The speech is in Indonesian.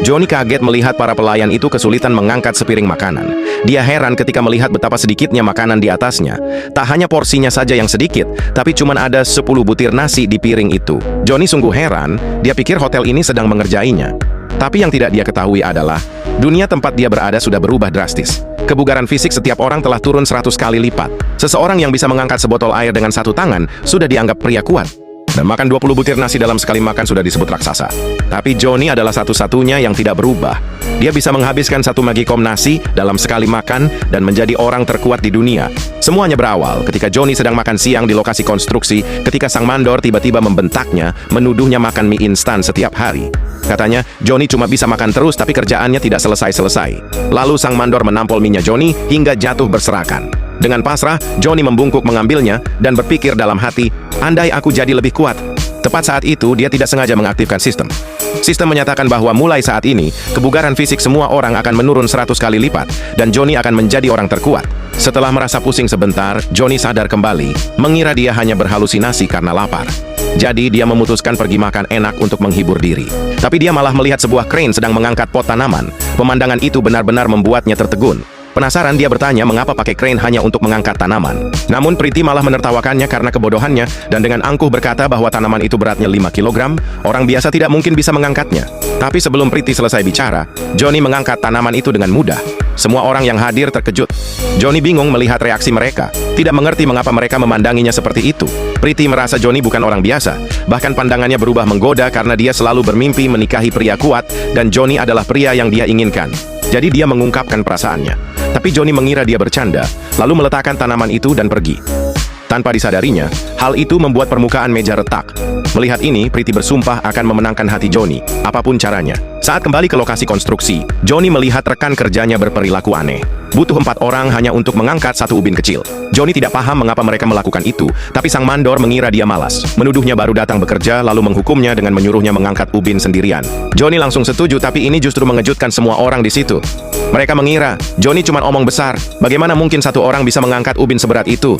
Johnny kaget melihat para pelayan itu kesulitan mengangkat sepiring makanan. Dia heran ketika melihat betapa sedikitnya makanan di atasnya. Tak hanya porsinya saja yang sedikit, tapi cuma ada 10 butir nasi di piring itu. Johnny sungguh heran, dia pikir hotel ini sedang mengerjainya. Tapi yang tidak dia ketahui adalah, dunia tempat dia berada sudah berubah drastis. Kebugaran fisik setiap orang telah turun 100 kali lipat. Seseorang yang bisa mengangkat sebotol air dengan satu tangan sudah dianggap pria kuat. Dan makan 20 butir nasi dalam sekali makan sudah disebut raksasa. Tapi Johnny adalah satu-satunya yang tidak berubah. Dia bisa menghabiskan 1 magikom nasi dalam sekali makan dan menjadi orang terkuat di dunia. Semuanya berawal ketika Johnny sedang makan siang di lokasi konstruksi ketika sang mandor tiba-tiba membentaknya, menuduhnya makan mie instan setiap hari. Katanya, Johnny cuma bisa makan terus tapi kerjaannya tidak selesai-selesai. Lalu sang mandor menampol mie-nya Johnny hingga jatuh berserakan. Dengan pasrah, Johnny membungkuk mengambilnya dan berpikir dalam hati, andai aku jadi lebih kuat. Tepat saat itu, dia tidak sengaja mengaktifkan sistem. Sistem menyatakan bahwa mulai saat ini, kebugaran fisik semua orang akan menurun 100 kali lipat, dan Johnny akan menjadi orang terkuat. Setelah merasa pusing sebentar, Johnny sadar kembali, mengira dia hanya berhalusinasi karena lapar. Jadi, dia memutuskan pergi makan enak untuk menghibur diri. Tapi dia malah melihat sebuah crane sedang mengangkat pot tanaman. Pemandangan itu benar-benar membuatnya tertegun. Penasaran, dia bertanya mengapa pakai crane hanya untuk mengangkat tanaman. Namun Priti malah menertawakannya karena kebodohannya dan dengan angkuh berkata bahwa tanaman itu beratnya 5 kg, orang biasa tidak mungkin bisa mengangkatnya. Tapi sebelum Priti selesai bicara, Johnny mengangkat tanaman itu dengan mudah. Semua orang yang hadir terkejut. Johnny bingung melihat reaksi mereka, tidak mengerti mengapa mereka memandanginya seperti itu. Priti merasa Johnny bukan orang biasa, bahkan pandangannya berubah menggoda karena dia selalu bermimpi menikahi pria kuat dan Johnny adalah pria yang dia inginkan. Jadi dia mengungkapkan perasaannya. Tapi Johnny mengira dia bercanda, lalu meletakkan tanaman itu dan pergi. Tanpa disadarinya, hal itu membuat permukaan meja retak. Melihat ini, Priti bersumpah akan memenangkan hati Johnny, apapun caranya. Saat kembali ke lokasi konstruksi, Johnny melihat rekan kerjanya berperilaku aneh. Butuh 4 orang hanya untuk mengangkat 1 ubin kecil. Johnny tidak paham mengapa mereka melakukan itu, tapi sang mandor mengira dia malas. Menuduhnya baru datang bekerja, lalu menghukumnya dengan menyuruhnya mengangkat ubin sendirian. Johnny langsung setuju, tapi ini justru mengejutkan semua orang di situ. Mereka mengira, Johnny cuma omong besar. Bagaimana mungkin 1 orang bisa mengangkat ubin seberat itu?